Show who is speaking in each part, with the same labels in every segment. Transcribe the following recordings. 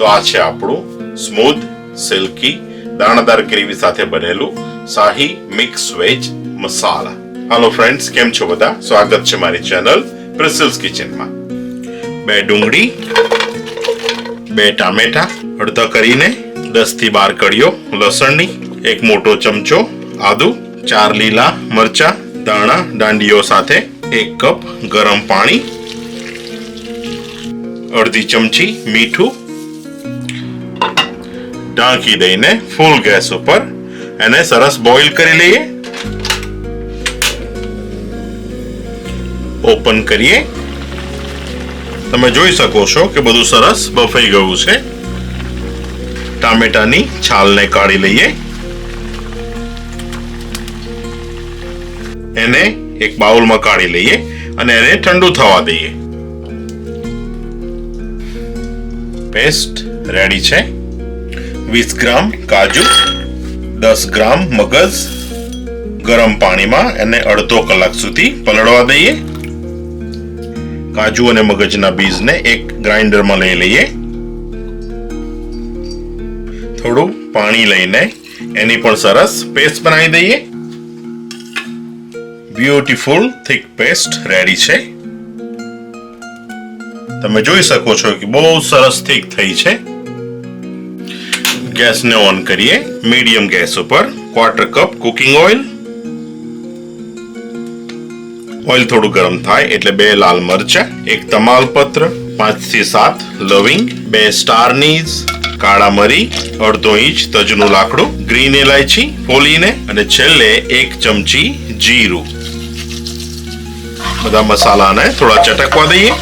Speaker 1: તો આ છે આપણું સ્મૂથ સિલ્કી દાણાદાર ગ્રેવી સાથે બનેલું શાહી મિક્સ વેજ મસાલા. હાલો ફ્રેન્ડ્સ, કેમ છો બધા? સ્વાગત છે મારી ચેનલ પ્રિસિલ્સ કિચનમાં. 2 ડુંગળી, 2 ટામેટા, અડધા કરીને 10 થી 12 કળીઓ લસણની, 1 મોટો ચમચો આદુ, 4 લીલા મરચા દાણા દાંડીઓ સાથે, 1 કપ ગરમ પાણી, અડધી ચમચી મીઠું. ઢાંકી દઈને ફૂલ ગેસ ઉપર એને સરસ બોઇલ કરી લઈએ. ઓપન કરીએ. તમે જોઈ શકો છો કે બધું સરસ બફાઈ ગયું છે. ટામેટાની છાલને કાઢી લઈએ. એને એક બાઉલમાં કાઢી લઈએ અને એને ઠંડુ થવા દઈએ. પેસ્ટ રેડી છે. 20 ગ્રામ કાજુ, 10 ગ્રામ મગજ ગરમ પાણીમાં એને અડધો કલાક સુધી પલળવા દઈએ. કાજુ અને મગજના બીજને એક ગ્રાઇન્ડરમાં લઈ લઈએ. થોડું પાણી લઈને એની પણ સરસ પેસ્ટ બનાવી દઈએ. બ્યુટીફુલ થિક પેસ્ટ રેડી છે. તમે જોઈ શકો છો કે બહુ સરસ થિક થઈ છે. ગેસને ઓન કરીએ. મીડિયમ ગેસ ઉપર 1/4 કપ કુકિંગ ઓઇલ. ઓઇલ થોડું ગરમ થાય એટલે 2 લાલ મરચા, 1 તમાલપત્ર, 5 થી 7 લવિંગ, 2 સ્ટાર નીઝ, કાળા મરી, અડધો ઇંચ તજનું લાકડું, ગ્રીન ઇલાયચી ફોલીને અને છેલ્લે 1 ચમચી જીરું. બધા મસાલાને થોડા ચટકવા દઈએ.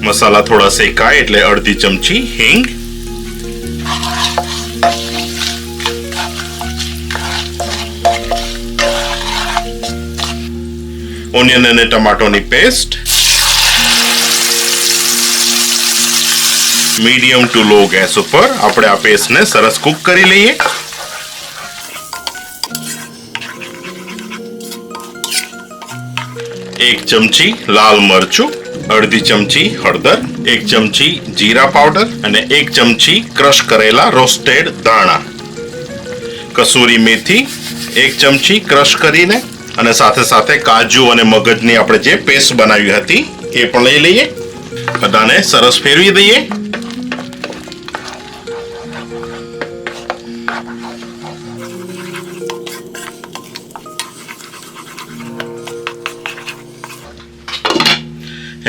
Speaker 1: મસાલા થોડા શેકાય એટલે અડધી ચમચી હિંગ, ઓનિયન અને ટમાટોની paste. Medium to low gas ઉપર આપણે આ પેસ્ટને સરસ કુક કરી લઈએ. એક ચમચી લાલ મરચું, અડધી ચમચી હળદર, 1 ચમચી જીરા પાવડર અને 1 ચમચી ક્રશ કરેલા રોસ્ટેડ દાણા. કસૂરી મેથી 1 ચમચી ક્રશ કરીને અને સાથે સાથે કાજુ અને મગજની આપણે જે પેસ્ટ બનાવી હતી એ પણ લઈ લઈએ. બધાને સરસ ફેરવી દઈએ.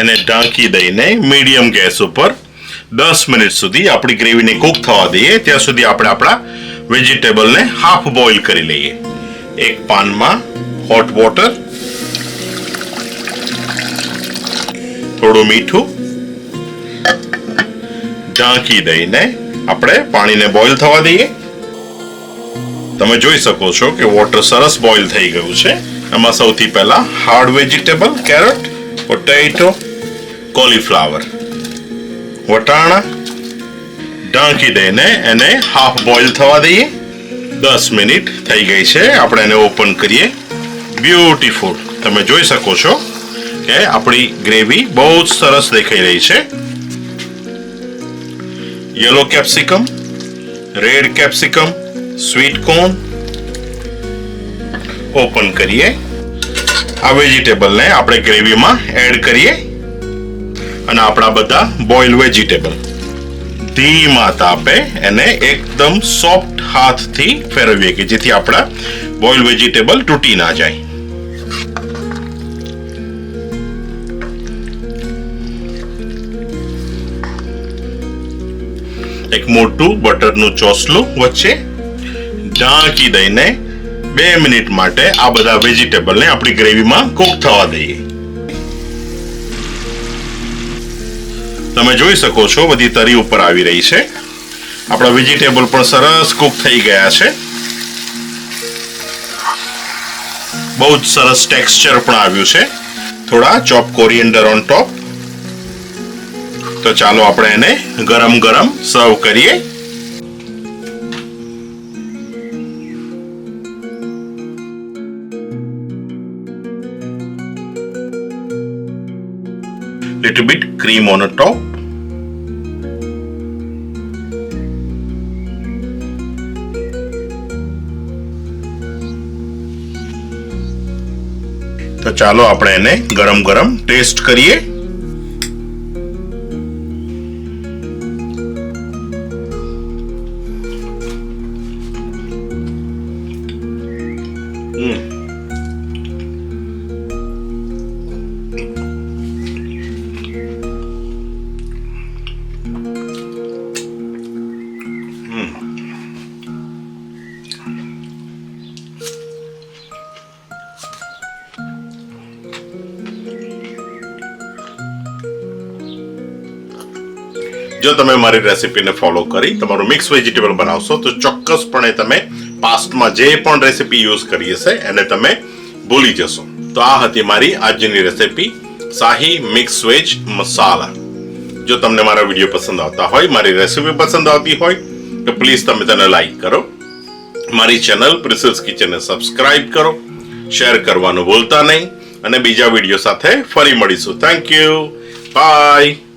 Speaker 1: એને ઢાંકી દઈને મીડિયમ ગેસ ઉપર 10 મિનિટ સુધી આપણી ગ્રેવીને કુક થવા દઈએ. ત્યાં સુધી આપણે આપણા વેજીટેબલને હાફ બોઇલ કરી લઈએ. એક પાનમાં હોટ વોટર, થોડું મીઠું, ઢાંકી દઈને આપણે પાણીને બોઇલ થવા દઈએ. તમે જોઈ શકો છો કે વોટર સરસ બોઇલ થઈ ગયું છે. એમાં સૌથી પહેલા hard vegetable carrot, potato, cauliflower, વટાણા ઢાંકી દઈને એને હાફ બોઇલ થવા દઈએ. 10 મિનિટ થઈ ગઈ છે. આપણે એને ઓપન કરીએ. બ્યુટીફુલ. તમે જોઈ શકો છો કે આપણી ગ્રેવી બહુ જ સરસ દેખાઈ રહી છે. Yellow capsicum, red capsicum, sweet corn open કરીએ. આ વેજીટેબલને આપણે ગ્રેવીમાં એડ કરીએ અને આપણા બધા બોઇલ વેજીટેબલ ધીમા તાપે એને એકદમ સોફ્ટ હાથથી ફેરવીએ કે જેથી આપણા બોઇલ વેજીટેબલ તૂટી ના જાય. એક મોટું બટરનું ચોસલું વચ્ચે ઢાંકી દઈને 2 મિનિટ માટે આ બધા વેજીટેબલને આપણી ગ્રેવીમાં કુક થવા દઈએ. તમે જોઈ શકો છો બધી તરી ઉપર આવી રહી છે. આપણા વેજીટેબલ પણ સરસ કુક થઈ ગયા છે. બહુ જ સરસ ટેક્સચર પણ આવ્યું છે. થોડા ચોપ કોરિએન્ડર ઓન ટોપ. તો ચાલો આપણે એને ગરમ ગરમ સર્વ કરીએ. little bit cream on the top. તો ચાલો આપણે એને ગરમ ગરમ ટેસ્ટ કરીએ. જો તમે મારી રેસીપીને ફોલો કરી તમારું મિક્સ વેજીટેબલ બનાવશો તો ચોક્કસપણે તમે પાસ્ટમાં જે પણ રેસીપી યુઝ કરી હશે એને તમે ભૂલી જશો. તો આ હતી મારી આજની રેસીપી શાહી મિક્સ વેજ મસાલા. જો તમને મારા વિડીયો પસંદ આવતા હોય, મારી રેસીપી પસંદ આવતી હોય તો પ્લીઝ તમે તેને લાઈક કરો, મારી ચેનલ પ્રિન્સિસ કિચનને સબસ્ક્રાઇબ કરો, શેર કરવાનું ભૂલતા નહીં અને બીજા વિડીયો સાથે ફરી મળીશું. Thank you, by.